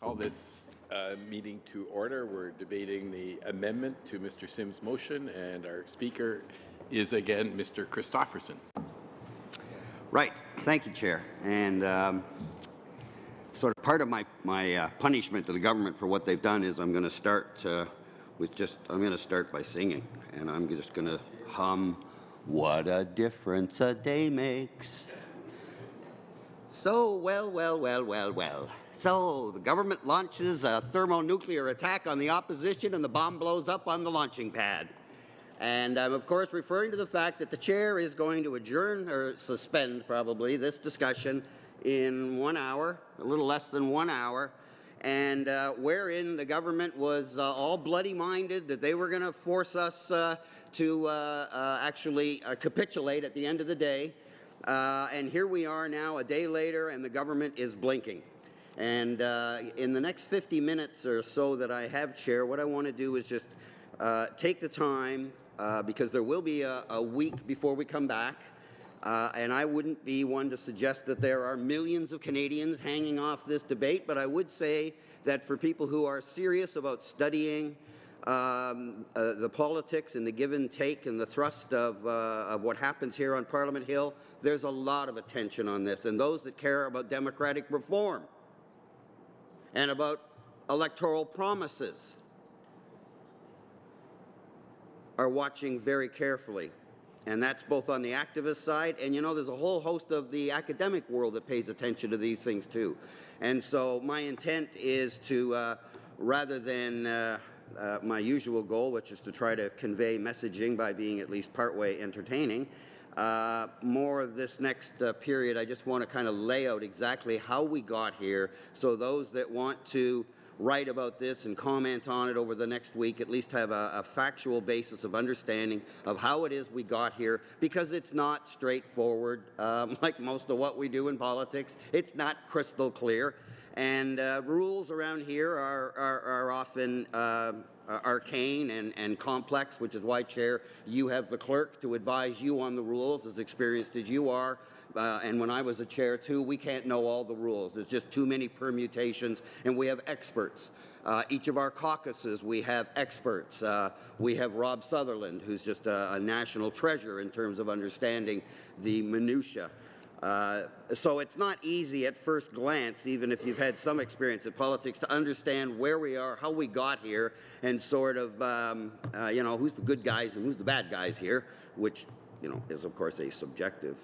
Call this meeting to order. We're debating the amendment to Mr. Sims' motion, and our speaker is again Mr. Christofferson. Right. Thank you, Chair. And sort of part of my punishment to the government for what they've done is I'm going to start by singing, and I'm just going to hum "What a Difference a Day Makes." So, well. So, the government launches a thermonuclear attack on the opposition and the bomb blows up on the launching pad. And I'm, of course, referring to the fact that the chair is going to adjourn, or suspend probably, this discussion in 1 hour, a little less than 1 hour, and wherein the government was all bloody-minded that they were going to force us to actually capitulate at the end of the day. And here we are now, a day later, and the government is blinking. And in the next 50 minutes or so that I have, Chair, what I want to do is just take the time, because there will be a week before we come back, and I wouldn't be one to suggest that there are millions of Canadians hanging off this debate, but I would say that for people who are serious about studying the politics and the give and take and the thrust of what happens here on Parliament Hill, there's a lot of attention on this. And those that care about democratic reform and about electoral promises are watching very carefully. And that's both on the activist side, and there's a whole host of the academic world that pays attention to these things too. And so my intent is to, rather than my usual goal, which is to try to convey messaging by being at least partway entertaining, more of this next period, I just want to kind of lay out exactly how we got here, so those that want to write about this and comment on it over the next week at least have a factual basis of understanding of how it is we got here, because it's not straightforward. Like most of what we do in politics, it's not crystal clear, and rules around here are often arcane and complex, which is why, Chair, you have the clerk to advise you on the rules, as experienced as you are. And when I was a chair, too, we can't know all the rules. There's just too many permutations, and we have experts. Each of our caucuses, we have experts. We have Rob Sutherland, who's just a national treasure in terms of understanding the minutiae. So it's not easy at first glance, even if you've had some experience in politics, to understand where we are, how we got here, and sort of, who's the good guys and who's the bad guys here, which, is, of course, a subjective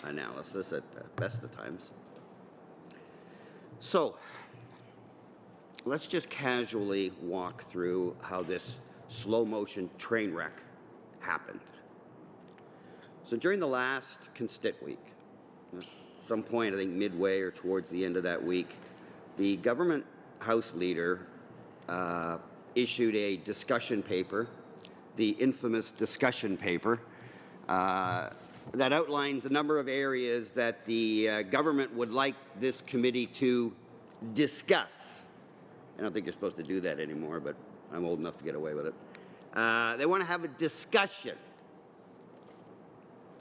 analysis at the best of times. So let's just casually walk through how this slow-motion train wreck happened. So during the last Constit week, at some point, I think midway or towards the end of that week, the government House Leader issued a discussion paper, the infamous discussion paper, that outlines a number of areas that the government would like this committee to discuss. I don't think you're supposed to do that anymore, but I'm old enough to get away with it. They want to have a discussion.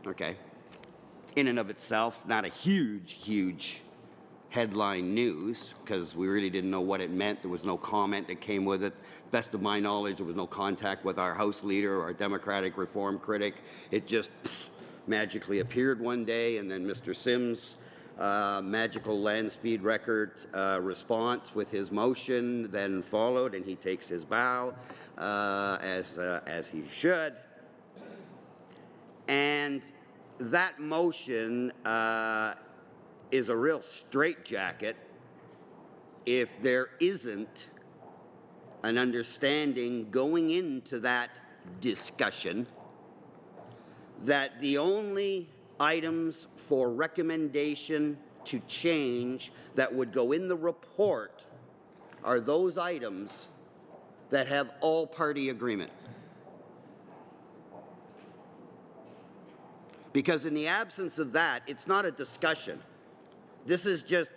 Okay. In and of itself, not a huge headline news, because we really didn't know what it meant. There was no comment that came with it. Best of my knowledge, there was no contact with our House Leader or our Democratic Reform critic. It just magically appeared one day, and then Mr. Sims' magical land speed record response with his motion then followed, and he takes his bow, as he should. And that motion is a real straitjacket if there isn't an understanding going into that discussion that the only items for recommendation to change that would go in the report are those items that have all-party agreement. Because in the absence of that, it's not a discussion. This is just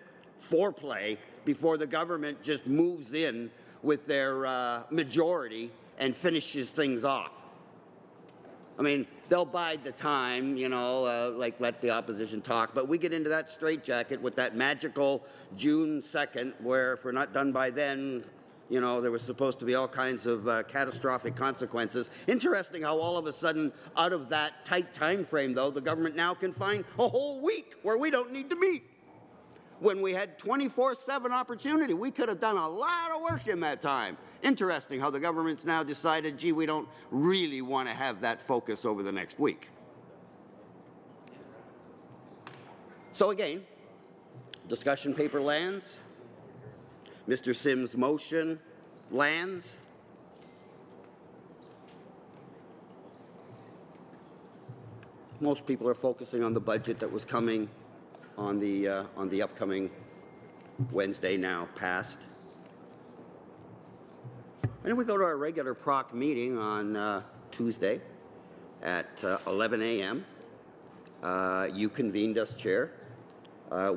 foreplay before the government just moves in with their majority and finishes things off. I mean, they'll bide the time, you know, like let the opposition talk. But we get into that straitjacket with that magical June 2nd, where if we're not done by then, you know, there was supposed to be all kinds of catastrophic consequences. Interesting how all of a sudden, out of that tight time frame, though, the government now can find a whole week where we don't need to meet. When we had 24/7 opportunity, we could have done a lot of work in that time. Interesting how the government's now decided, gee, we don't really want to have that focus over the next week. So again, discussion paper lands. Mr. Sims' motion lands. Most people are focusing on the budget that was coming on the upcoming Wednesday now passed. And then we go to our regular PROC meeting on Tuesday at 11 a.m. You convened us, Chair.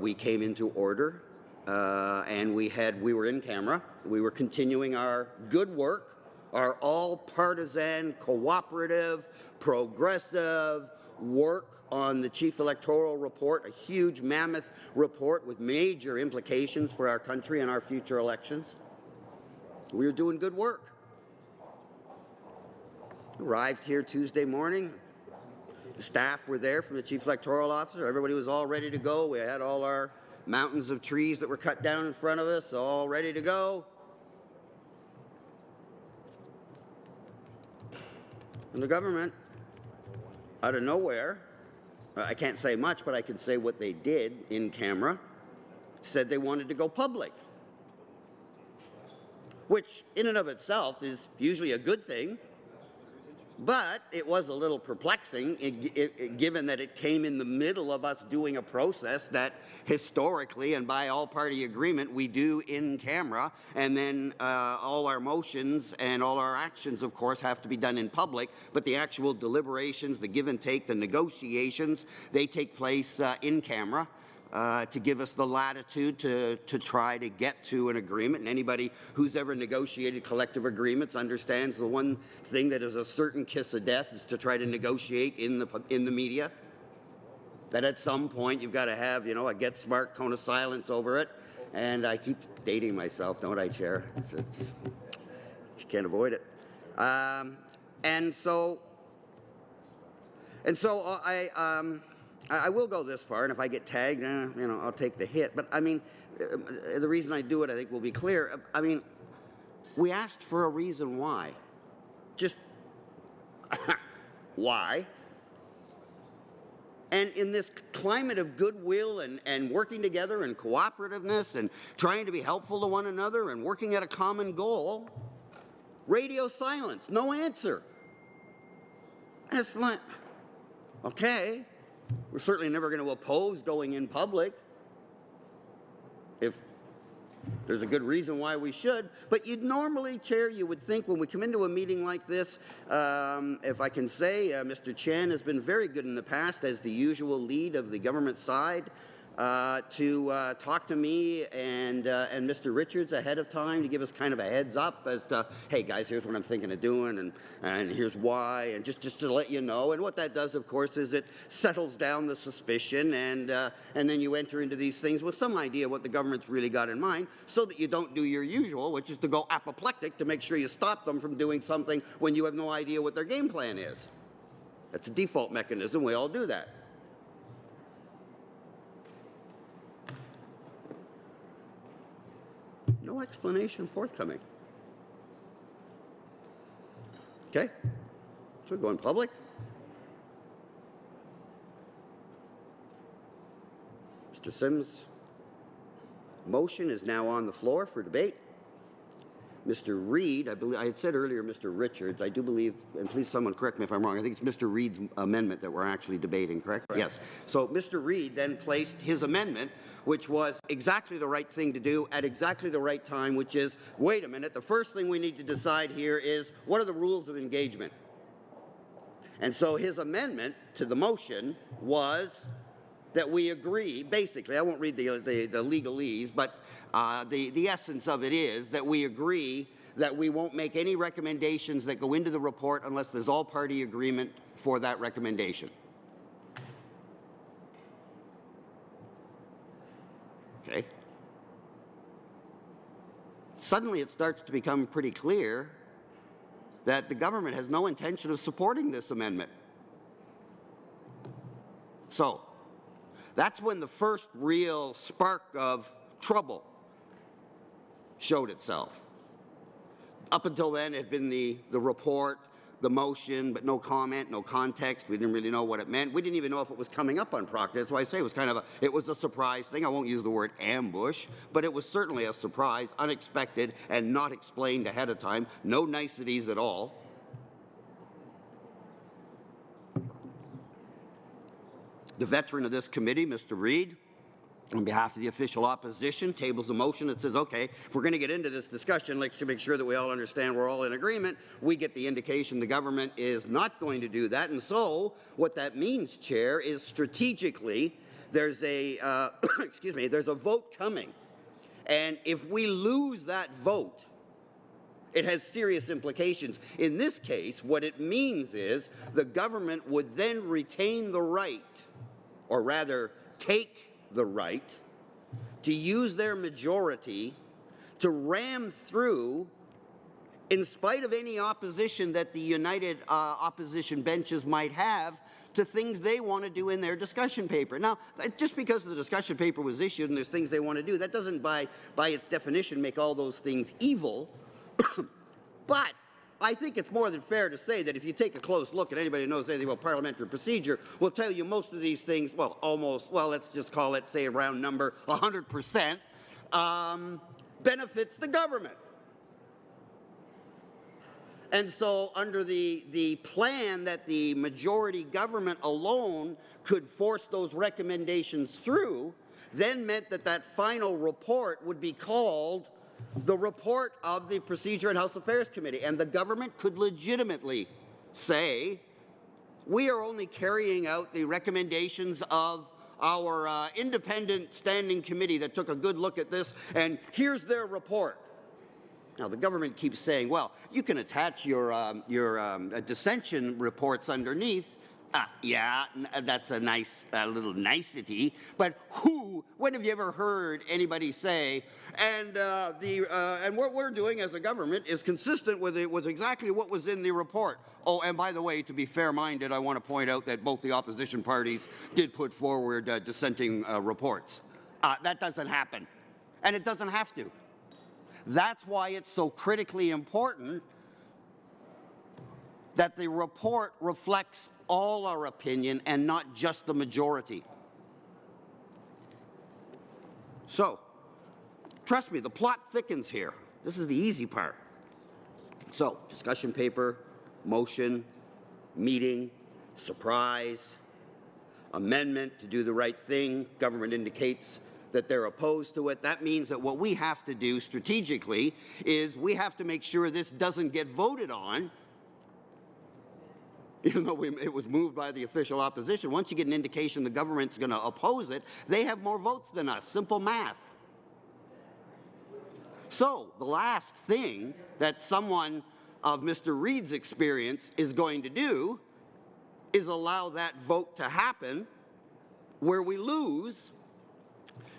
We came into order, and we were in camera. We were continuing our good work, our all-partisan, cooperative, progressive work on the Chief Electoral Report, a huge mammoth report with major implications for our country and our future elections. We were doing good work. Arrived here Tuesday morning. The staff were there from the Chief Electoral Officer. Everybody was all ready to go. We had all our mountains of trees that were cut down in front of us, all ready to go. And the government, out of nowhere, I can't say much, but I can say what they did in camera, said they wanted to go public, which in and of itself is usually a good thing, but it was a little perplexing given that it came in the middle of us doing a process that historically and by all party agreement we do in camera, and then all our motions and all our actions, of course, have to be done in public, but the actual deliberations, the give and take, the negotiations, they take place in camera. To give us the latitude to try to get to an agreement. And anybody who's ever negotiated collective agreements understands the one thing that is a certain kiss of death is to try to negotiate in the media. That at some point you've got to have, you know, a get smart cone of silence over it. And I keep dating myself, don't I, Chair? You can't avoid it. And so I will go this far, and if I get tagged, you know, I'll take the hit. But I mean, the reason I do it, I think, will be clear. I mean, we asked for a reason why. Just why? And in this climate of goodwill and working together and cooperativeness and trying to be helpful to one another and working at a common goal, radio silence, no answer. And it's like, okay. We're certainly never going to oppose going in public if there's a good reason why we should. But you'd normally, Chair, you would think when we come into a meeting like this, if I can say, Mr. Chan has been very good in the past as the usual lead of the government side to talk to me and Mr. Richards ahead of time to give us kind of a heads up as to, hey guys, here's what I'm thinking of doing and here's why, and just to let you know. And what that does, of course, is it settles down the suspicion, and then you enter into these things with some idea what the government's really got in mind, so that you don't do your usual, which is to go apoplectic to make sure you stop them from doing something when you have no idea what their game plan is. That's a default mechanism. We all do that. No explanation forthcoming. Okay, so we're going public. Mr. Sims' motion is now on the floor for debate. Mr. Reid, I believe I had said earlier Mr. Richards, I do believe, and please someone correct me if I'm wrong, I think it's Mr. Reid's amendment that we're actually debating, correct? Yes. So Mr. Reid then placed his amendment, which was exactly the right thing to do at exactly the right time, which is, wait a minute, the first thing we need to decide here is, what are the rules of engagement? And so his amendment to the motion was that we agree, basically, I won't read the legalese, but the essence of it is that we agree that we won't make any recommendations that go into the report unless there's all-party agreement for that recommendation. Okay. Suddenly it starts to become pretty clear that the government has no intention of supporting this amendment. So, that's when the first real spark of trouble showed itself. Up until then, it had been the report, the motion, but no comment, no context. We didn't really know what it meant. We didn't even know if it was coming up on PROC. That's why I say it was it was a surprise thing. I won't use the word ambush, but it was certainly a surprise, unexpected, and not explained ahead of time. No niceties at all. The veteran of this committee, Mr. Reid, on behalf of the official opposition, tables a motion that says, okay, if we're going to get into this discussion, let's make sure that we all understand we're all in agreement. We get the indication the government is not going to do that. And so what that means, Chair, is strategically there's a, excuse me, there's a vote coming. And if we lose that vote, it has serious implications. In this case, what it means is the government would then retain the right, or rather take the right, to use their majority to ram through, in spite of any opposition that the united opposition benches might have, to things they want to do in their discussion paper. Now, just because the discussion paper was issued and there's things they want to do, that doesn't by its definition make all those things evil. But I think it's more than fair to say that if you take a close look at anybody who knows anything about parliamentary procedure, will tell you most of these things, well, almost, well, let's just call it, say, a round number, 100%, benefits the government. And so under the plan that the majority government alone could force those recommendations through, then meant that that final report would be called the report of the Procedure and House Affairs Committee, and the government could legitimately say, we are only carrying out the recommendations of our independent standing committee that took a good look at this, and here's their report. Now, the government keeps saying, well, you can attach your dissension reports underneath. Yeah, that's a nice little nicety, but when have you ever heard anybody say, and what we're doing as a government is consistent with exactly what was in the report? Oh, and by the way, to be fair-minded, I want to point out that both the opposition parties did put forward dissenting reports. That doesn't happen, and it doesn't have to. That's why it's so critically important that the report reflects all our opinion and not just the majority. So, trust me, the plot thickens here. This is the easy part. So, discussion paper, motion, meeting, surprise, amendment to do the right thing, government indicates that they're opposed to it. That means that what we have to do strategically is we have to make sure this doesn't get voted on, even though it was moved by the official opposition. Once you get an indication the government's going to oppose it, they have more votes than us. Simple math. So, the last thing that someone of Mr. Reid's experience is going to do is allow that vote to happen where we lose,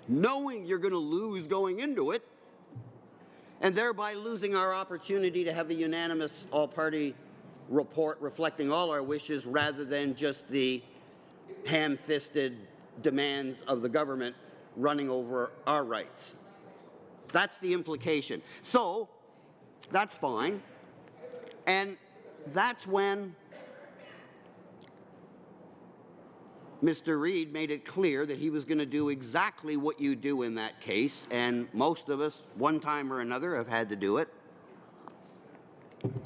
knowing you're going to lose going into it, and thereby losing our opportunity to have a unanimous all-party report reflecting all our wishes rather than just the ham-fisted demands of the government running over our rights. That's the implication. So, that's fine. And that's when Mr. Reid made it clear that he was going to do exactly what you do in that case, and most of us, one time or another, have had to do it.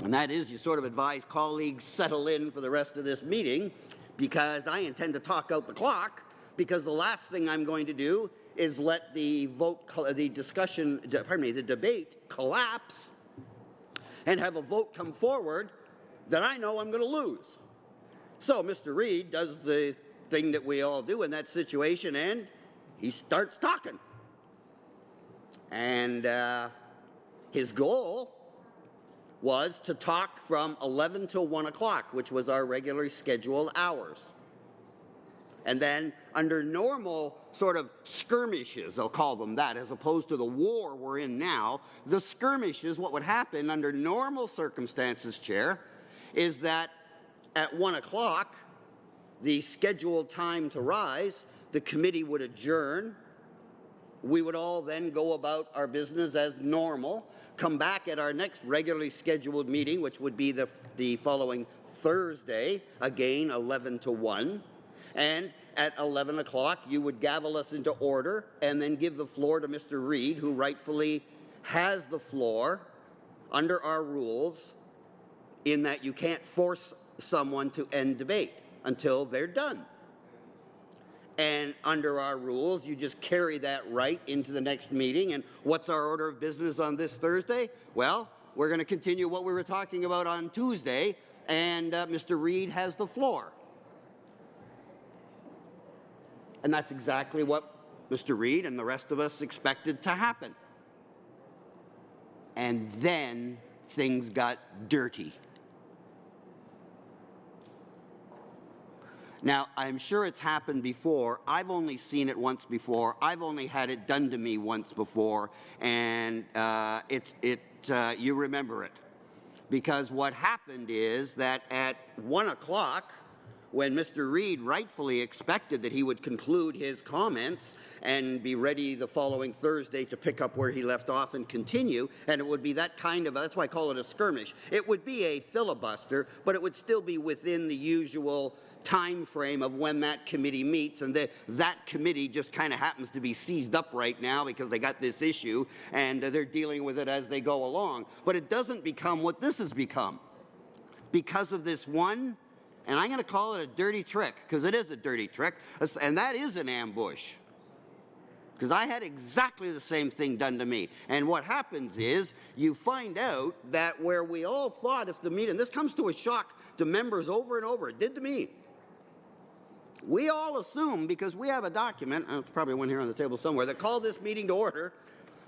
And that is, you sort of advise colleagues, settle in for the rest of this meeting, because I intend to talk out the clock, because the last thing I'm going to do is let the debate collapse and have a vote come forward that I know I'm going to lose. So Mr. Reid does the thing that we all do in that situation, and he starts talking. And his goal was to talk from 11 till 1 o'clock, which was our regularly scheduled hours. And then under normal sort of skirmishes, I'll call them that, as opposed to the war we're in now, the skirmishes, what would happen under normal circumstances, Chair, is that at 1 o'clock, the scheduled time to rise, the committee would adjourn. We would all then go about our business as normal, come back at our next regularly scheduled meeting, which would be the following Thursday, again 11 to 1. And at 11 o'clock, you would gavel us into order and then give the floor to Mr. Reid, who rightfully has the floor under our rules, in that you can't force someone to end debate until they're done. And under our rules, you just carry that right into the next meeting. And what's our order of business on this Thursday? Well, we're going to continue what we were talking about on Tuesday, and Mr. Reid has the floor. And that's exactly what Mr. Reid and the rest of us expected to happen. And then things got dirty. Now, I'm sure it's happened before. I've only seen it once before. I've only had it done to me once before, and you remember it. Because what happened is that at 1 o'clock, when Mr. Reid rightfully expected that he would conclude his comments and be ready the following Thursday to pick up where he left off and continue, and it would be that kind of, that's why I call it a skirmish. It would be a filibuster, but it would still be within the usual time frame of when that committee meets, and that committee just kind of happens to be seized up right now because they got this issue, and they're dealing with it as they go along. But it doesn't become what this has become because of this one, and I'm going to call it a dirty trick, because it is a dirty trick, and that is an ambush. Because I had exactly the same thing done to me. And what happens is, you find out that where we all thought if the meeting, and this comes to a shock to members over and over, it did to me. We all assume, because we have a document, there's probably one here on the table somewhere, that called this meeting to order,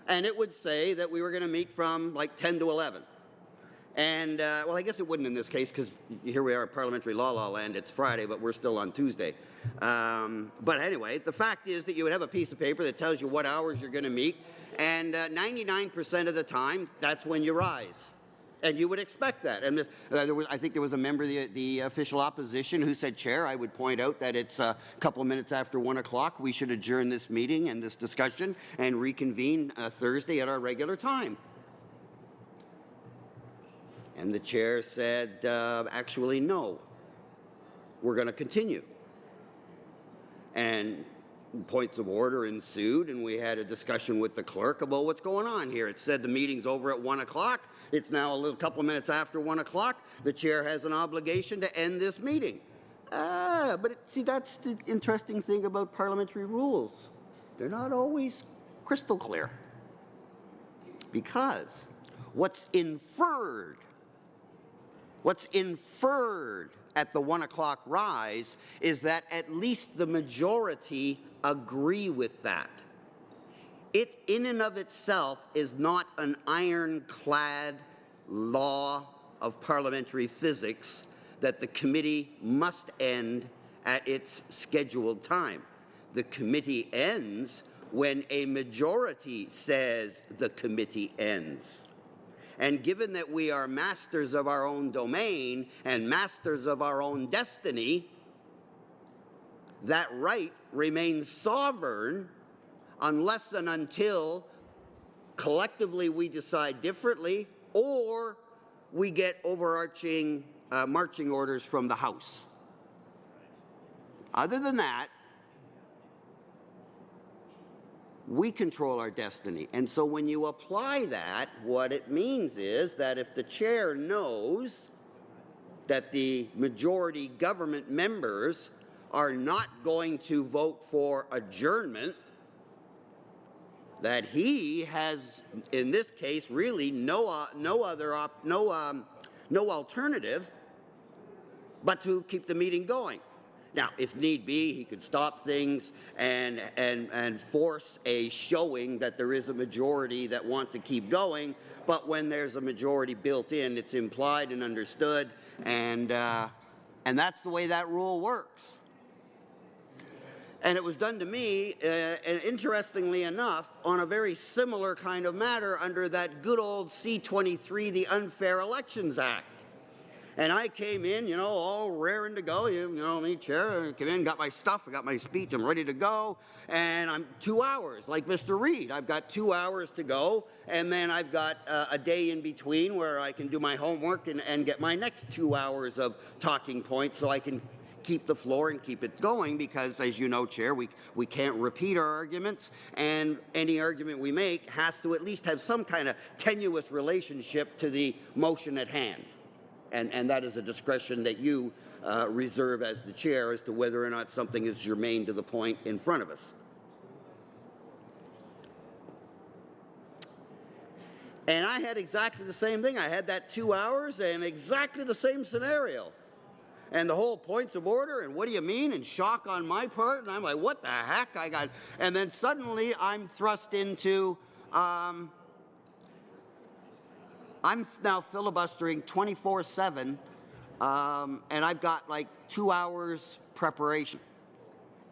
and it would say that we were going to meet from like 10 to 11. And, well, I guess it wouldn't in this case, because here we are at parliamentary la land. It's Friday, but we're still on Tuesday. But anyway, the fact is that you would have a piece of paper that tells you what hours you're going to meet, and 99% of the time, that's when you rise. And you would expect that. And I think there was a member of the official opposition who said, Chair, I would point out that it's a couple of minutes after 1 o'clock. We should adjourn this meeting and this discussion and reconvene Thursday at our regular time. And the chair said, actually, no. We're going to continue. And points of order ensued, and we had a discussion with the clerk about what's going on here. It said the meeting's over at 1 o'clock. It's now a couple of minutes after 1 o'clock. The chair has an obligation to end this meeting. But see, that's the interesting thing about parliamentary rules. They're not always crystal clear. Because what's inferred at the 1 o'clock rise is that at least the majority agree with that. It in and of itself is not an ironclad law of parliamentary physics that the committee must end at its scheduled time. The committee ends when a majority says the committee ends. And given that we are masters of our own domain and masters of our own destiny, that right remains sovereign unless and until collectively we decide differently or we get overarching marching orders from the House. Other than that, we control our destiny. And so when you apply that, what it means is that if the chair knows that the majority government members are not going to vote for adjournment, that he has, in this case, really no alternative but to keep the meeting going. Now, if need be, he could stop things and force a showing that there is a majority that want to keep going, but when there's a majority built in, it's implied and understood, and that's the way that rule works. And it was done to me, and interestingly enough, on a very similar kind of matter under that good old C-23, the Unfair Elections Act. And I came in, you know, all raring to go. You know me, Chair. I came in, got my stuff, I got my speech, I'm ready to go. And I'm 2 hours, like Mr. Reid. I've got 2 hours to go, and then I've got a day in between where I can do my homework and get my next 2 hours of talking points so I can keep the floor and keep it going, because, as you know, Chair, we can't repeat our arguments, and any argument we make has to at least have some kind of tenuous relationship to the motion at hand. And that is a discretion that you reserve as the chair as to whether or not something is germane to the point in front of us. And I had exactly the same thing. I had that 2 hours and exactly the same scenario. And the whole points of order, and what do you mean, and shock on my part, and I'm like, what the heck? And then suddenly I'm thrust into, I'm now filibustering 24/7, and I've got like 2 hours preparation.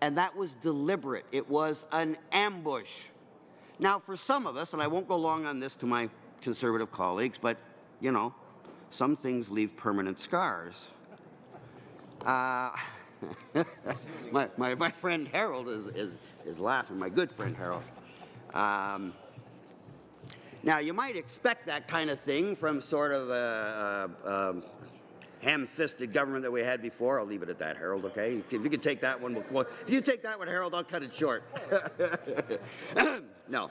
And that was deliberate. It was an ambush. Now, for some of us, and I won't go long on this to my conservative colleagues, but, you know, some things leave permanent scars. My friend Harold is laughing, my good friend Harold. Now, you might expect that kind of thing from sort of a ham-fisted government that we had before. I'll leave it at that, Harold, okay? If you could take that one, if you take that one, Harold, I'll cut it short. No.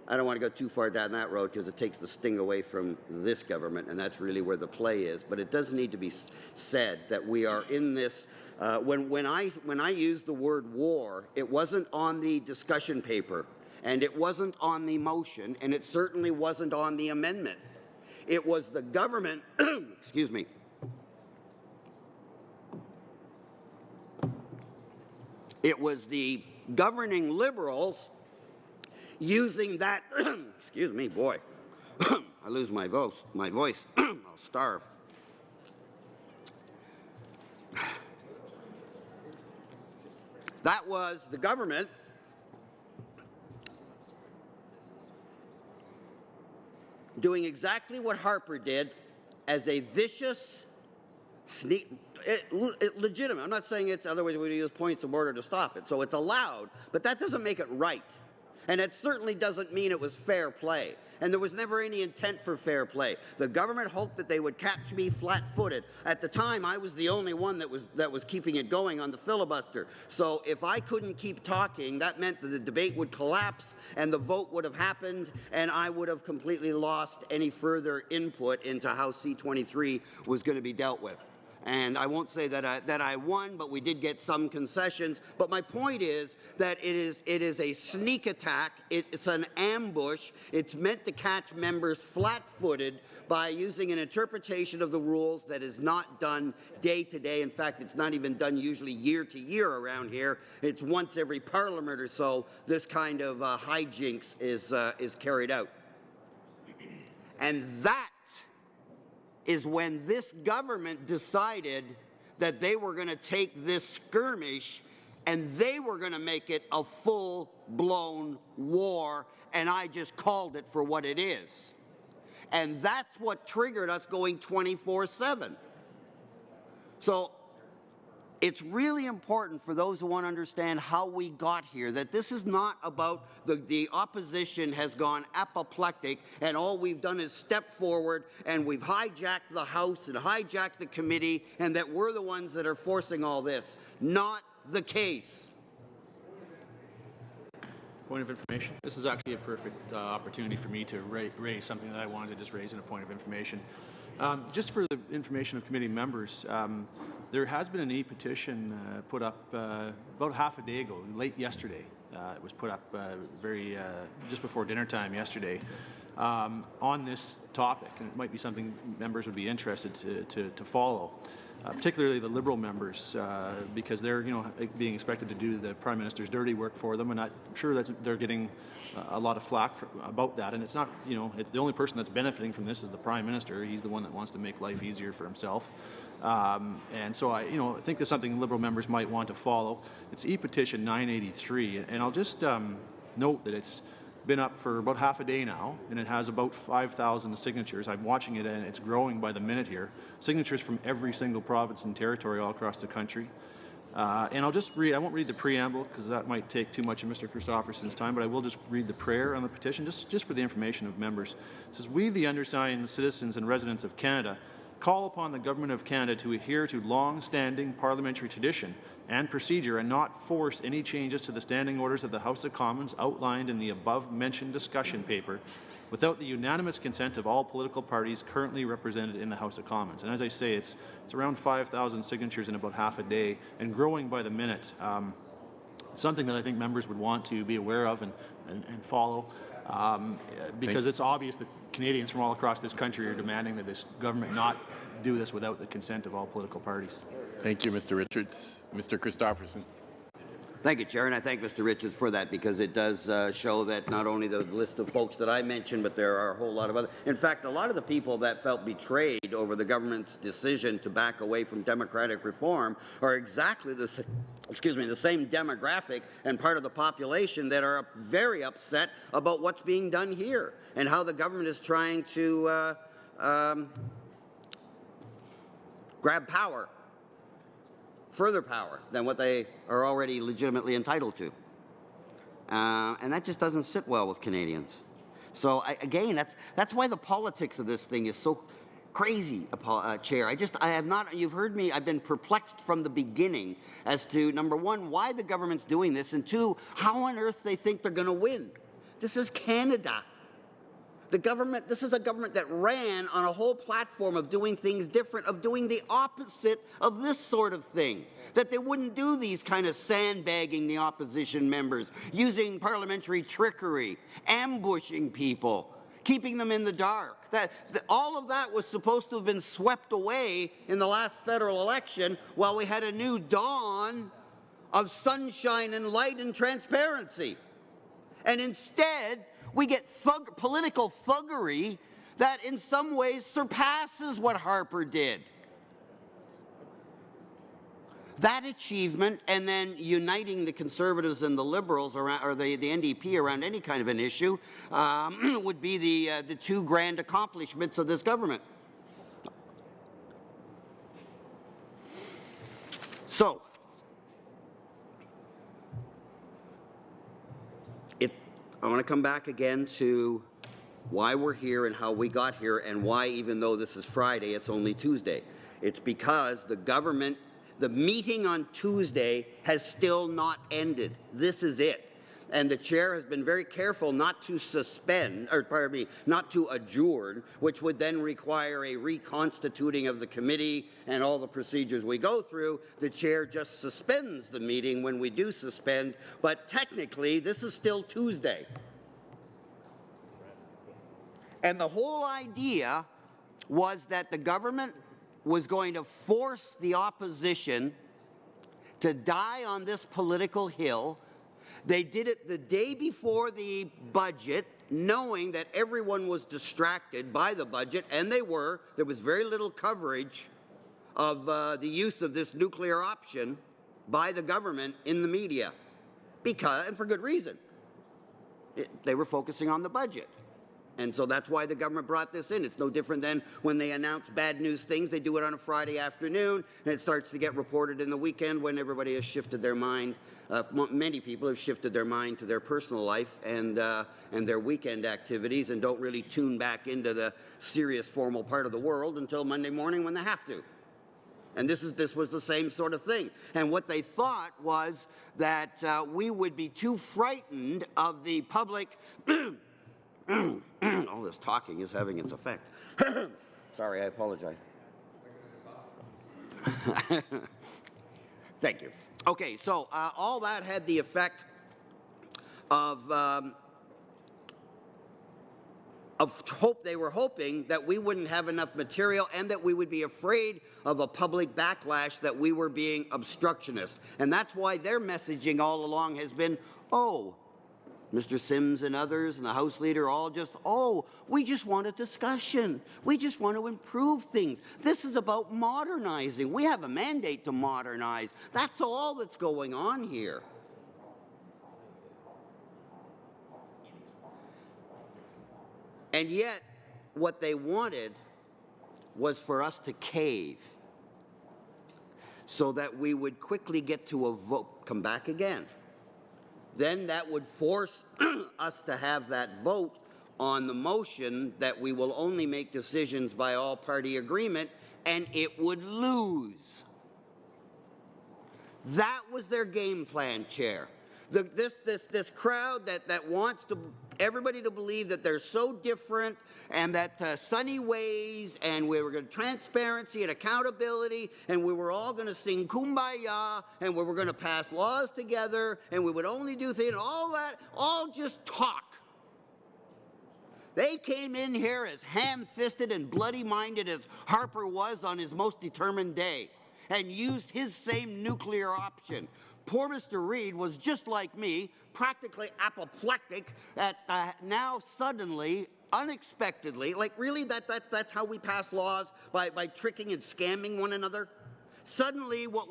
I don't want to go too far down that road because it takes the sting away from this government, and that's really where the play is. But it does need to be said that we are in this. When I used the word war, it wasn't on the discussion paper, and it wasn't on the motion, and it certainly wasn't on the amendment. It was the government, excuse me, it was the governing Liberals using that, excuse me, boy, I lose my voice, I'll starve. That was the government doing exactly what Harper did as a vicious, legitimate. I'm not saying it's, otherwise we use points of order to stop it. So it's allowed, but that doesn't make it right. And it certainly doesn't mean it was fair play. And there was never any intent for fair play. The government hoped that they would catch me flat-footed. At the time, I was the only one that was keeping it going on the filibuster. So if I couldn't keep talking, that meant that the debate would collapse and the vote would have happened, and I would have completely lost any further input into how C-23 was going to be dealt with. And I won't say that I won, but we did get some concessions. But my point is that it is a sneak attack. It's an ambush. It's meant to catch members flat-footed by using an interpretation of the rules that is not done day to day. In fact, it's not even done usually year to year around here. It's once every parliament or so this kind of hijinks is carried out. And that is when this government decided that they were going to take this skirmish and they were going to make it a full-blown war, and I just called it for what it is. And that's what triggered us going 24/7. So it's really important for those who want to understand how we got here, that this is not about the opposition has gone apoplectic and all we've done is step forward and we've hijacked the House and hijacked the committee and that we're the ones that are forcing all this. Not the case. Point of information. This is actually a perfect opportunity for me to raise something that I wanted to just raise in a point of information. Just for the information of committee members, there has been an e-petition put up about half a day ago, late yesterday. It was put up just before dinner time yesterday, on this topic, and it might be something members would be interested to follow. Particularly the Liberal members, because they're being expected to do the Prime Minister's dirty work for them, and I'm sure that they're getting a lot of flack about that. And it's not, it's the only person that's benefiting from this is the Prime Minister. He's the one that wants to make life easier for himself. And so I think there's something Liberal members might want to follow. It's e-petition 983, and I'll just note that it's been up for about half a day now, and it has about 5,000 signatures. I'm watching it, and it's growing by the minute here. Signatures from every single province and territory all across the country. And I'll just read, I won't read the preamble because that might take too much of Mr. Christopherson's time, but I will just read the prayer on the petition, just for the information of members. It says, "We, the undersigned citizens and residents of Canada, call upon the Government of Canada to adhere to long-standing parliamentary tradition and procedure and not force any changes to the standing orders of the House of Commons outlined in the above-mentioned discussion paper without the unanimous consent of all political parties currently represented in the House of Commons." And as I say, it's around 5,000 signatures in about half a day and growing by the minute. Something that I think members would want to be aware of and follow, because it's obvious that Canadians from all across this country are demanding that this government not do this without the consent of all political parties. Thank you, Mr. Richards. Mr. Christopherson. Thank you, Chair, and I thank Mr. Richards for that, because it does show that not only the list of folks that I mentioned, but there are a whole lot of other. In fact, a lot of the people that felt betrayed over the government's decision to back away from democratic reform are exactly the same demographic and part of the population that are very upset about what's being done here and how the government is trying to grab power, further power than what they are already legitimately entitled to. And that just doesn't sit well with Canadians. So again, that's why the politics of this thing is so crazy, Chair. I have not, you've heard me, I've been perplexed from the beginning as to, number one, why the government's doing this, and two, how on earth they think they're going to win. This is Canada. This is a government that ran on a whole platform of doing things different, of doing the opposite of this sort of thing. That they wouldn't do these kind of sandbagging the opposition members, using parliamentary trickery, ambushing people, keeping them in the dark. All of that was supposed to have been swept away in the last federal election while we had a new dawn of sunshine and light and transparency. And instead, we get political thuggery that in some ways surpasses what Harper did. That achievement, and then uniting the Conservatives and the Liberals around, or the NDP around any kind of an issue, would be the two grand accomplishments of this government. So, I want to come back again to why we're here and how we got here, and why, even though this is Friday, it's only Tuesday. It's because the meeting on Tuesday has still not ended. This is it. And the chair has been very careful not to not to adjourn, which would then require a reconstituting of the committee and all the procedures we go through. The chair just suspends the meeting when we do suspend, but technically this is still Tuesday. And the whole idea was that the government was going to force the opposition to die on this political hill. They did it the day before the budget, knowing that everyone was distracted by the budget, and they were. There was very little coverage of the use of this nuclear option by the government in the media, and for good reason. They were focusing on the budget. And so that's why the government brought this in. It's no different than when they announce bad news things. They do it on a Friday afternoon, and it starts to get reported in the weekend when everybody has shifted their mind. Many people have shifted their mind to their personal life and their weekend activities, and don't really tune back into the serious formal part of the world until Monday morning when they have to. And this was the same sort of thing. And what they thought was that we would be too frightened of the public. All this talking is having its effect. Sorry, I apologize. Thank you. Okay, so all that had the effect of they were hoping that we wouldn't have enough material and that we would be afraid of a public backlash that we were being obstructionist. And that's why their messaging all along has been, oh, Mr. Sims and others and the House Leader all just, oh, we just want a discussion. We just want to improve things. This is about modernizing. We have a mandate to modernize. That's all that's going on here. And yet, what they wanted was for us to cave so that we would quickly get to a vote, come back again. Then that would force us to have that vote on the motion that we will only make decisions by all-party agreement, and it would lose. That was their game plan, Chair. This crowd that wants everybody to believe that they're so different and that sunny ways and we were going to transparency and accountability and we were all going to sing Kumbaya and we were going to pass laws together and we would only do things, all that, all just talk. They came in here as ham-fisted and bloody-minded as Harper was on his most determined day and used his same nuclear option. Poor Mr. Reid was just like me, practically apoplectic at now suddenly, unexpectedly, like really that's how we pass laws, by tricking and scamming one another? Suddenly what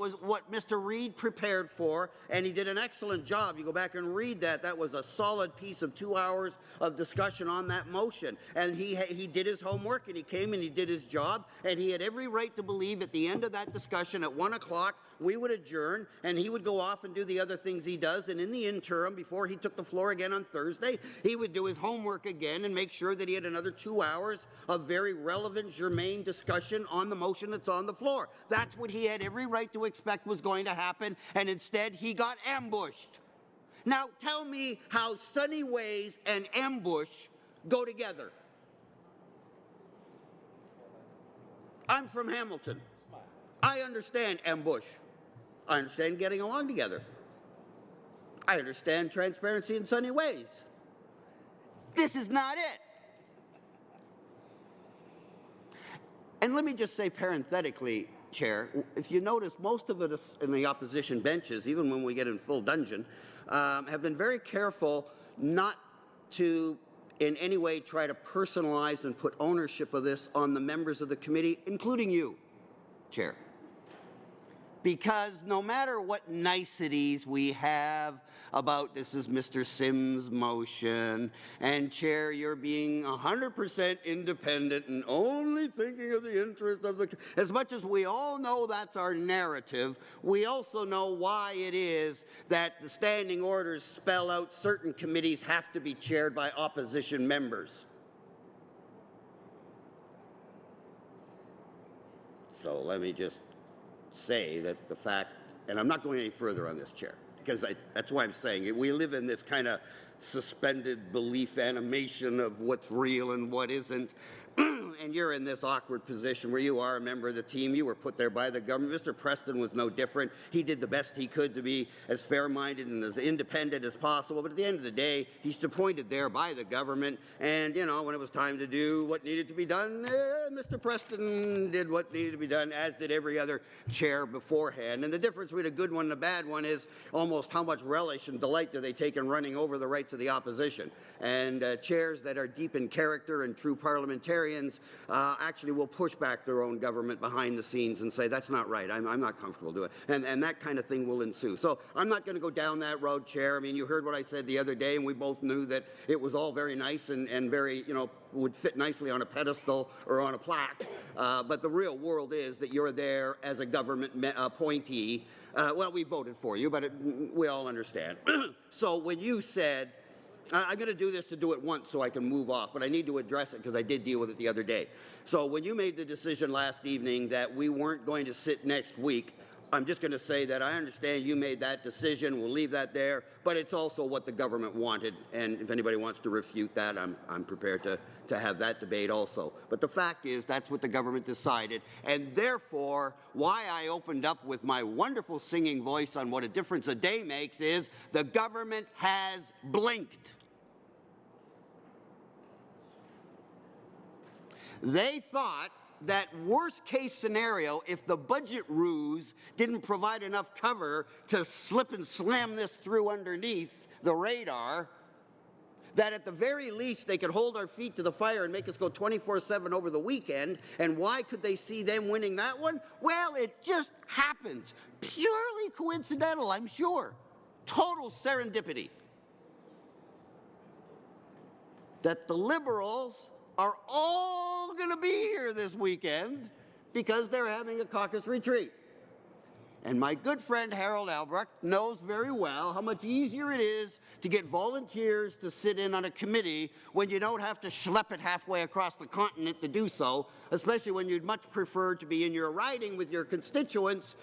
Mr. Reid prepared for, and he did an excellent job. You go back and read that. That was a solid piece of 2 hours of discussion on that motion. And he did his homework, and he came and he did his job, and he had every right to believe at the end of that discussion at 1 o'clock we would adjourn, and he would go off and do the other things he does. And in the interim, before he took the floor again on Thursday, he would do his homework again and make sure that he had another 2 hours of very relevant, germane discussion on the motion that's on the floor. That's what he had every right to expect was going to happen, and instead he got ambushed. Now tell me how sunny ways and ambush go together. I'm from Hamilton. I understand ambush. I understand getting along together. I understand transparency in sunny ways. This is not it. And let me just say parenthetically, Chair, if you notice, most of us in the opposition benches, even when we get in full dungeon, have been very careful not to in any way try to personalize and put ownership of this on the members of the committee, including you, Chair. Because no matter what niceties we have about this is Mr. Sims' motion, and Chair, you're being 100% independent and only thinking of the interest of the... As much as we all know that's our narrative, we also know why it is that the standing orders spell out certain committees have to be chaired by opposition members. So let me just say that the fact, and I'm not going any further on this, Chair, because that's why I'm saying it. We live in this kind of suspended belief animation of what's real and what isn't. And you're in this awkward position where you are a member of the team. You were put there by the government. Mr. Preston was no different. He did the best he could to be as fair-minded and as independent as possible. But at the end of the day, he's appointed there by the government. And, you know, when it was time to do what needed to be done, Mr. Preston did what needed to be done, as did every other chair beforehand. And the difference between a good one and a bad one is almost how much relish and delight do they take in running over the rights of the opposition. And chairs that are deep in character and true parliamentarians actually will push back their own government behind the scenes and say, that's not right, I'm not comfortable doing it. And that kind of thing will ensue. So I'm not going to go down that road, Chair. I mean, you heard what I said the other day, and we both knew that it was all very nice and very, you know, would fit nicely on a pedestal or on a plaque. But the real world is that you're there as a government appointee. Well, we voted for you, but we all understand. So when you said, I'm going to do this to do it once so I can move off, but I need to address it because I did deal with it the other day. So when you made the decision last evening that we weren't going to sit next week, I'm just going to say that I understand you made that decision. We'll leave that there, but it's also what the government wanted, and if anybody wants to refute that, I'm prepared to have that debate also. But the fact is that's what the government decided, and therefore why I opened up with my wonderful singing voice on what a difference a day makes is the government has blinked. They thought that worst case scenario, if the budget ruse didn't provide enough cover to slip and slam this through underneath the radar, that at the very least they could hold our feet to the fire and make us go 24/7 over the weekend. And why could they see them winning that one? Well, it just happens. Purely coincidental, I'm sure. Total serendipity. That the Liberals are all going to be here this weekend because they're having a caucus retreat. And my good friend Harold Albrecht knows very well how much easier it is to get volunteers to sit in on a committee when you don't have to schlep it halfway across the continent to do so, especially when you'd much prefer to be in your riding with your constituents,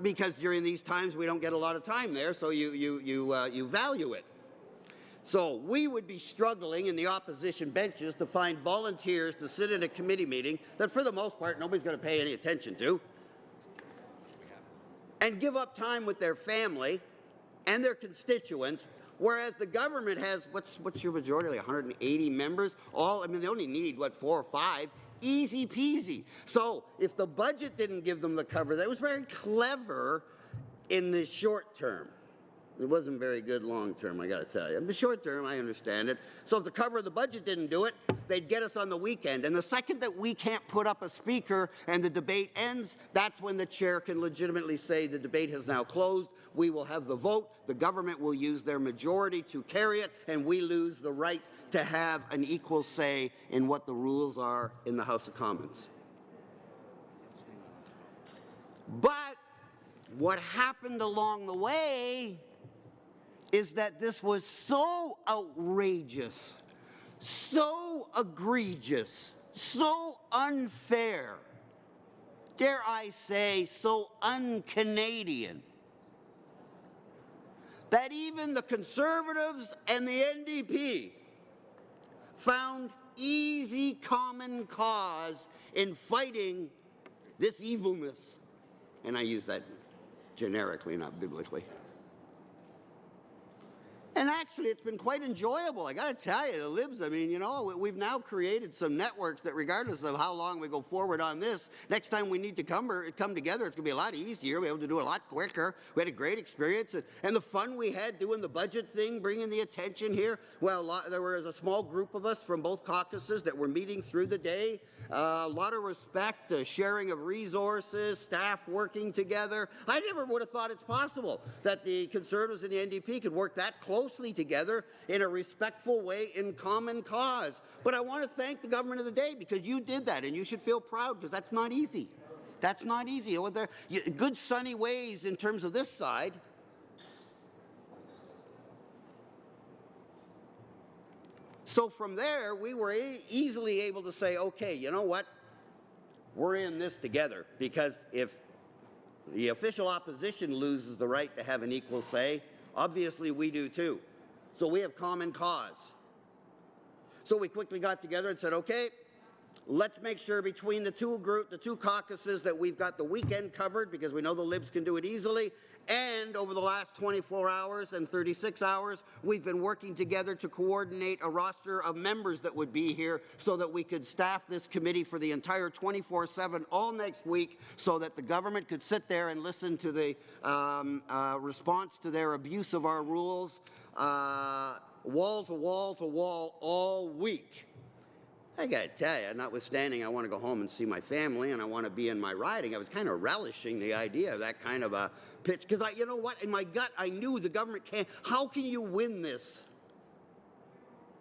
because during these times we don't get a lot of time there, so you value it. So we would be struggling in the opposition benches to find volunteers to sit in a committee meeting that for the most part nobody's going to pay any attention to, and give up time with their family and their constituents, whereas the government has, what's your majority, like 180 members? They only need, 4 or 5? Easy peasy. So if the budget didn't give them the cover, that was very clever in the short term. It wasn't very good long term, I got to tell you. In the short term, I understand it. So if the cover of the budget didn't do it, they'd get us on the weekend. And the second that we can't put up a speaker and the debate ends, that's when the chair can legitimately say the debate has now closed. We will have the vote. The government will use their majority to carry it, and we lose the right to have an equal say in what the rules are in the House of Commons. But what happened along the way is that this was so outrageous, so egregious, so unfair, dare I say, so un-Canadian, that even the Conservatives and the NDP found easy common cause in fighting this evilness. And I use that generically, not biblically. And actually, it's been quite enjoyable. I got to tell you, the Libs, we've now created some networks that regardless of how long we go forward on this, next time we need to come together, it's going to be a lot easier. We'll be able to do it a lot quicker. We had a great experience. And the fun we had doing the budget thing, bringing the attention here, well, there was a small group of us from both caucuses that were meeting through the day. A lot of respect, sharing of resources, staff working together. I never would have thought it's possible that the Conservatives and the NDP could work that closely together in a respectful way in common cause. But I want to thank the government of the day because you did that, and you should feel proud because that's not easy. That's not easy. Good sunny ways in terms of this side. So from there, we were easily able to say, okay, you know what? We're in this together, because if the official opposition loses the right to have an equal say, obviously we do too. So we have common cause. So we quickly got together and said, okay, let's make sure between the two caucuses that we've got the weekend covered, because we know the Libs can do it easily, and over the last 24 hours and 36 hours, we've been working together to coordinate a roster of members that would be here so that we could staff this committee for the entire 24/7 all next week, so that the government could sit there and listen to the response to their abuse of our rules, wall to wall to wall all week. I got to tell you, notwithstanding I want to go home and see my family and I want to be in my riding, I was kind of relishing the idea of that kind of a pitch. Because you know what? In my gut, I knew the government can't. How can you win this?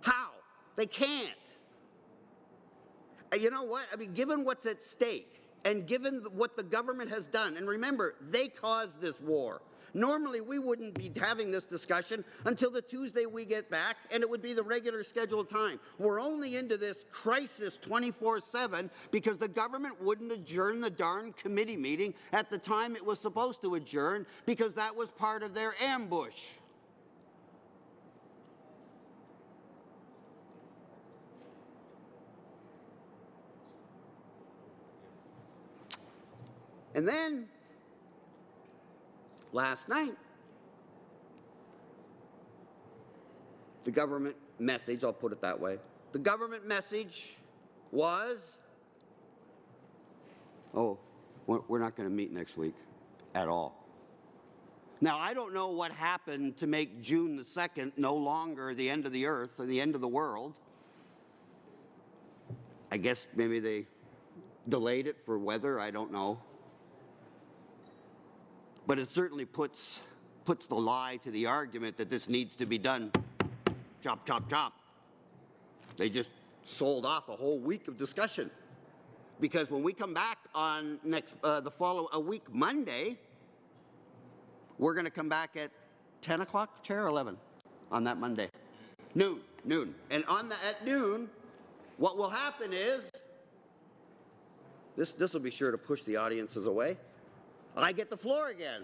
How? They can't. You know what? Given what's at stake and given what the government has done, and remember, they caused this war. Normally, we wouldn't be having this discussion until the Tuesday we get back, and it would be the regular scheduled time. We're only into this crisis 24/7 because the government wouldn't adjourn the darn committee meeting at the time it was supposed to adjourn, because that was part of their ambush. And then, last night, the government message, I'll put it that way, the government message was, oh, we're not going to meet next week at all. Now, I don't know what happened to make June the 2nd no longer the end of the earth or the end of the world. I guess maybe they delayed it for weather, I don't know. But it certainly puts the lie to the argument that this needs to be done. Chop, chop, chop. They just sold off a whole week of discussion. Because when we come back on a week Monday, we're going to come back at 10 o'clock, Chair, or 11 on that Monday? Noon. And at noon, what will happen is, this will be sure to push the audiences away. I get the floor again.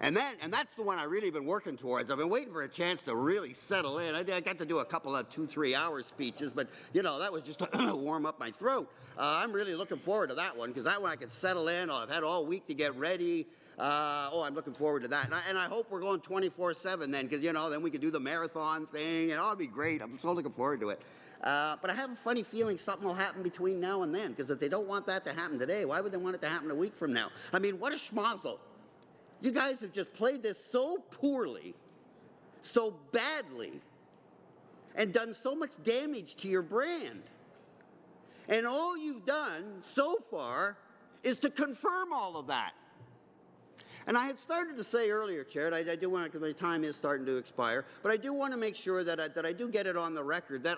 And that's the one I've really been working towards. I've been waiting for a chance to really settle in. I got to do a couple of 2-3 hour speeches, but that was just to warm up my throat. I'm really looking forward to that one, because that one I can settle in. I've had all week to get ready. I'm looking forward to that. And I hope we're going 24/7 then, because, then we can do the marathon thing, and it'll be great. I'm so looking forward to it. But I have a funny feeling something will happen between now and then, because if they don't want that to happen today, why would they want it to happen a week from now? I mean, what a schmozzle. You guys have just played this so poorly, so badly, and done so much damage to your brand. And all you've done so far is to confirm all of that. And I had started to say earlier, Chair, and I do want to, because my time is starting to expire, but I do want to make sure that I do get it on the record that,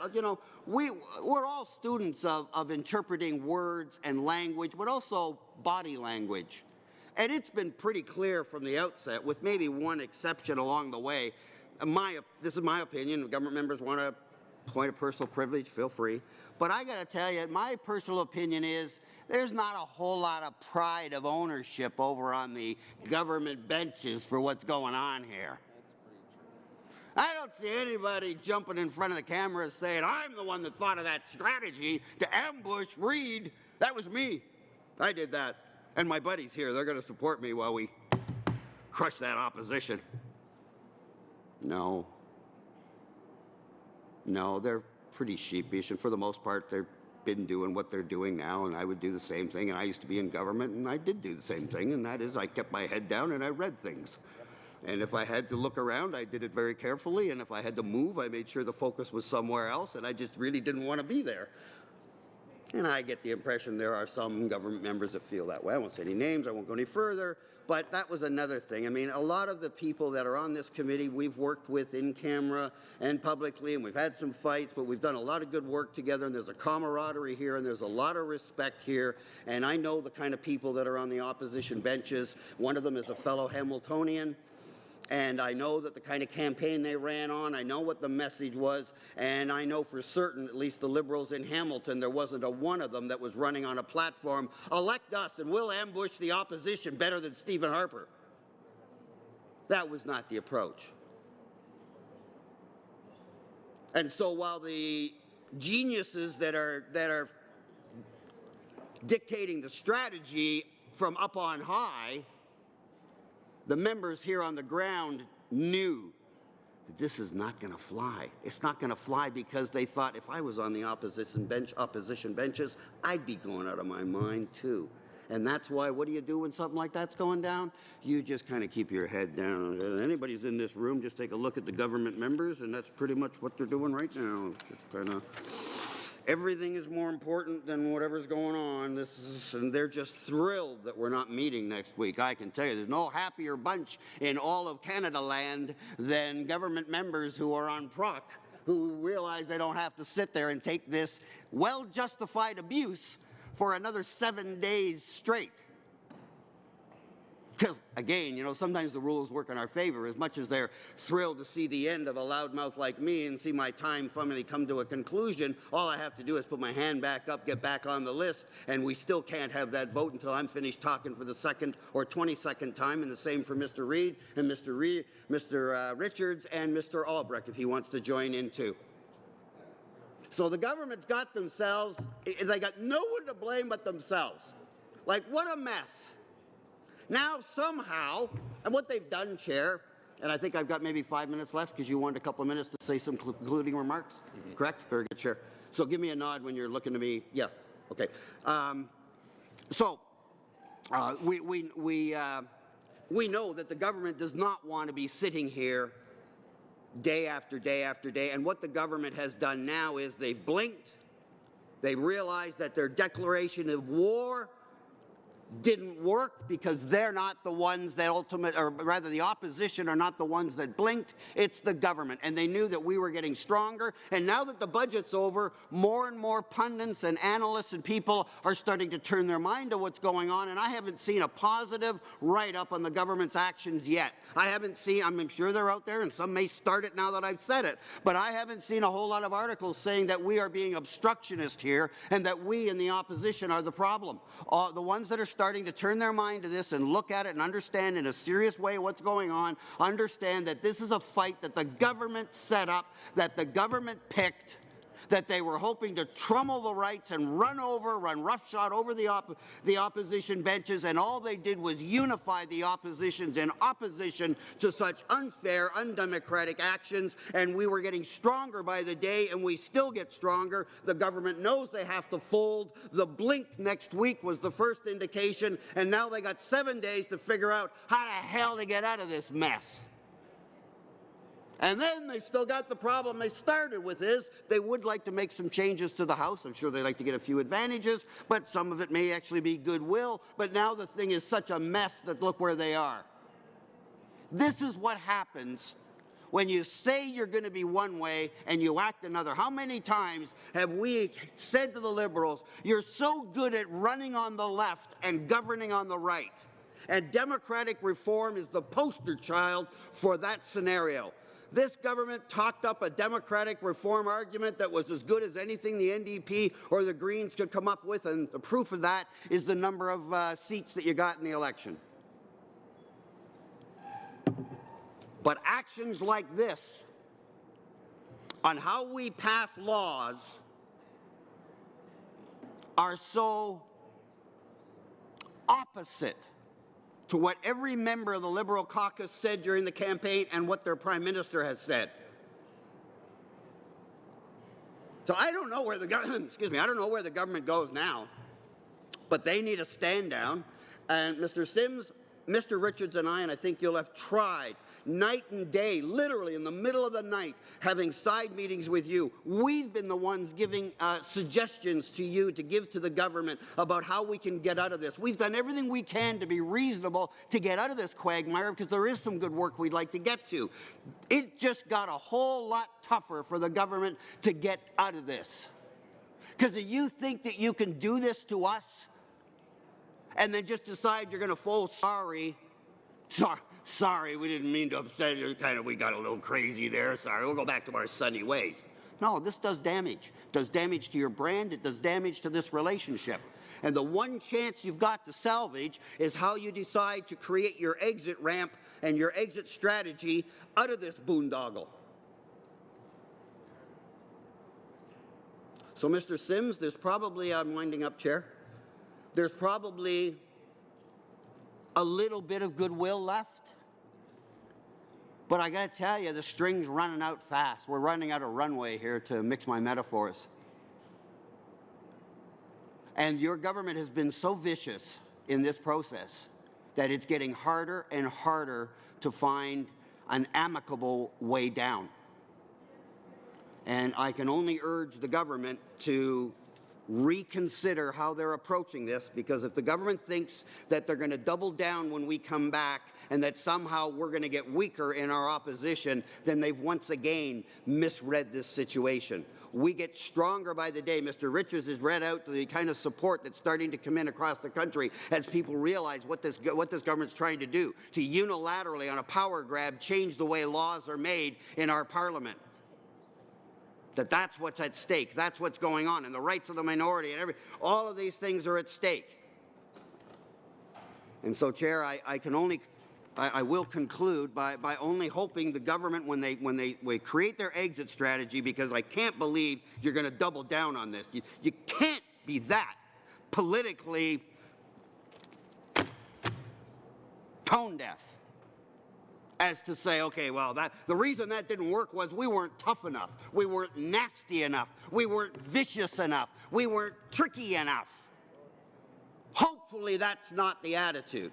we're all students of interpreting words and language, but also body language. And it's been pretty clear from the outset, with maybe one exception along the way. This is my opinion. Government members want a point of personal privilege, feel free. But I got to tell you, my personal opinion is there's not a whole lot of pride of ownership over on the government benches for what's going on here. I don't see anybody jumping in front of the camera saying, I'm the one that thought of that strategy to ambush Reid. That was me. I did that. And my buddies here, they're going to support me while we crush that opposition. No, they're pretty sheepish, and for the most part, they've been doing what they're doing now, and I would do the same thing, and I used to be in government, and I did do the same thing, and that is I kept my head down and I read things. And if I had to look around, I did it very carefully, and if I had to move, I made sure the focus was somewhere else, and I just really didn't want to be there. And I get the impression there are some government members that feel that way. I won't say any names, I won't go any further, but that was another thing. I mean, a lot of the people that are on this committee we've worked with in camera and publicly, and we've had some fights, but we've done a lot of good work together, and there's a camaraderie here, and there's a lot of respect here, and I know the kind of people that are on the opposition benches. One of them is a fellow Hamiltonian. And I know that the kind of campaign they ran on, I know what the message was, and I know for certain, at least the Liberals in Hamilton, there wasn't a one of them that was running on a platform, elect us and we'll ambush the opposition better than Stephen Harper. That was not the approach. And so while the geniuses that are dictating the strategy from up on high, the members here on the ground knew that this is not going to fly. It's not going to fly because they thought if I was on the opposition benches, I'd be going out of my mind too. And that's why, what do you do when something like that's going down? You just kind of keep your head down. Anybody's in this room, just take a look at the government members, and that's pretty much what they're doing right now. Just kind of, everything is more important than whatever's going on. And they're just thrilled that we're not meeting next week. I can tell you, there's no happier bunch in all of Canada land than government members who are on PROC, who realize they don't have to sit there and take this well-justified abuse for another 7 days straight. Because, again, sometimes the rules work in our favor. As much as they're thrilled to see the end of a loudmouth like me and see my time finally come to a conclusion, all I have to do is put my hand back up, get back on the list, and we still can't have that vote until I'm finished talking for the second or 22nd time, and the same for Mr. Reid and Mr. Richards and Mr. Albrecht, if he wants to join in too. So the government's got themselves, they got no one to blame but themselves. Like, what a mess. Now, somehow, and what they've done, Chair, And I think I've got maybe 5 minutes left because you wanted a couple of minutes to say some concluding remarks. Correct? Very good, Chair. So give me a nod when you're looking to me. Yeah. Okay. We know that the government does not want to be sitting here day after day after day. And what the government has done now is they've blinked. They realized that their declaration of war didn't work because they're not the ones that or rather the opposition are not the ones that blinked, it's the government. And they knew that we were getting stronger. And now that the budget's over, more and more pundits and analysts and people are starting to turn their mind to what's going on. And I haven't seen a positive write-up on the government's actions yet. I haven't seen, I'm sure they're out there and some may start it now that I've said it, but I haven't seen a whole lot of articles saying that we are being obstructionist here and that we in the opposition are the problem. The ones that are starting to turn their mind to this and look at it and understand in a serious way what's going on, understand that this is a fight that the government set up, that the government picked, that they were hoping to trummel the rights and run roughshod over the opposition benches, and all they did was unify the oppositions in opposition to such unfair, undemocratic actions, and we were getting stronger by the day, and we still get stronger. The government knows they have to fold. The blink next week was the first indication, and now they got 7 days to figure out how the hell to get out of this mess. And then they still got the problem they started with is they would like to make some changes to the House. I'm sure they'd like to get a few advantages, but some of it may actually be goodwill. But now the thing is such a mess that look where they are. This is what happens when you say you're going to be one way and you act another. How many times have we said to the Liberals, you're so good at running on the left and governing on the right? And democratic reform is the poster child for that scenario. This government talked up a democratic reform argument that was as good as anything the NDP or the Greens could come up with, and the proof of that is the number of seats that you got in the election. But actions like this, on how we pass laws, are so opposite to what every member of the Liberal caucus said during the campaign and what their Prime Minister has said. So I don't know where the I don't know where the government goes now, but they need a stand down. And Mr. Sims, Mr. Richards and I think you'll have tried night and day, literally in the middle of the night, having side meetings with you. We've been the ones giving suggestions to you to give to the government about how we can get out of this. We've done everything we can to be reasonable to get out of this quagmire because there is some good work we'd like to get to. It just got a whole lot tougher for the government to get out of this. Because if you think that you can do this to us and then just decide you're going to fold, sorry, we didn't mean to upset you. We got a little crazy there. Sorry, we'll go back to our sunny ways. No, this does damage. It does damage to your brand. It does damage to this relationship. And the one chance you've got to salvage is how you decide to create your exit ramp and your exit strategy out of this boondoggle. So, Mr. Sims, there's probably, I'm winding up, Chair, there's probably a little bit of goodwill left. But I got to tell you, the string's running out fast. We're running out of runway here, to mix my metaphors. And your government has been so vicious in this process that it's getting harder and harder to find an amicable way down. And I can only urge the government to reconsider how they're approaching this, because if the government thinks that they're going to double down when we come back and that somehow we're going to get weaker in our opposition, then they've once again misread this situation. We get stronger by the day. Mr. Richards has read out the kind of support that's starting to come in across the country as people realize what this government's trying to do, to unilaterally, on a power grab, change the way laws are made in our parliament. That's what's at stake. That's what's going on. And the rights of the minority and all of these things are at stake. And so, Chair, I will conclude by only hoping the government, when they create their exit strategy, because I can't believe you're going to double down on this. You can't be that politically tone deaf as to say, okay, well, the reason that didn't work was we weren't tough enough, we weren't nasty enough, we weren't vicious enough, we weren't tricky enough. Hopefully that's not the attitude.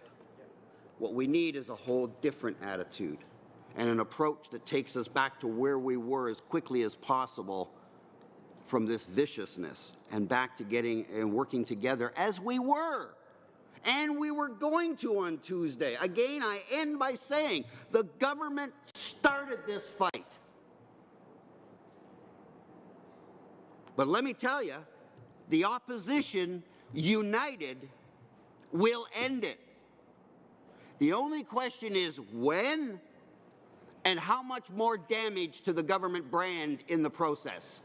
What we need is a whole different attitude and an approach that takes us back to where we were as quickly as possible from this viciousness and back to getting and working together as we were. And we were going to on Tuesday. Again, I end by saying the government started this fight. But let me tell you, the opposition united will end it. The only question is when and how much more damage to the government brand in the process.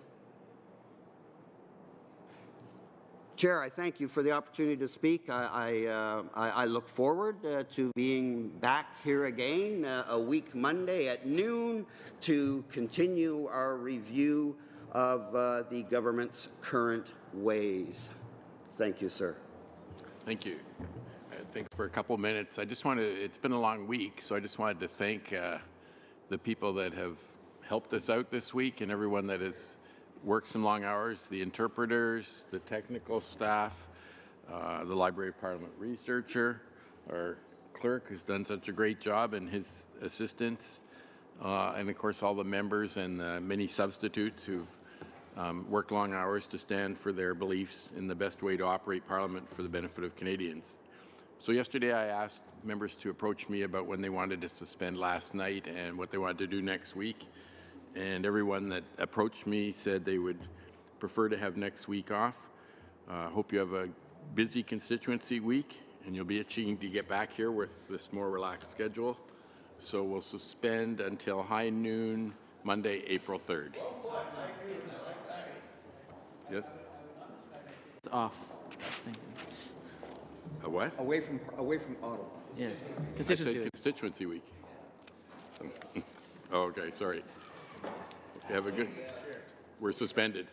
Chair, I thank you for the opportunity to speak. I look forward to being back here again a week Monday at noon to continue our review of the government's current ways. Thank you, sir. Thank you. Thanks for a couple minutes. I just wanted, it's been a long week, so I just wanted to thank the people that have helped us out this week and everyone that has worked some long hours, the interpreters, the technical staff, the Library of Parliament researcher, our clerk who's done such a great job, and his assistants, and of course all the members and many substitutes who've worked long hours to stand for their beliefs in the best way to operate Parliament for the benefit of Canadians. So yesterday I asked members to approach me about when they wanted to suspend last night and what they wanted to do next week. And everyone that approached me said they would prefer to have next week off. Hope you have a busy constituency week and you'll be itching to get back here with this more relaxed schedule. So we'll suspend until high noon, Monday, April 3rd. Yes? It's off. Thank you. A what? Away from Ottawa. Yes. I Constituency said week. constituency week. Oh, okay, sorry. Have a good. We're suspended.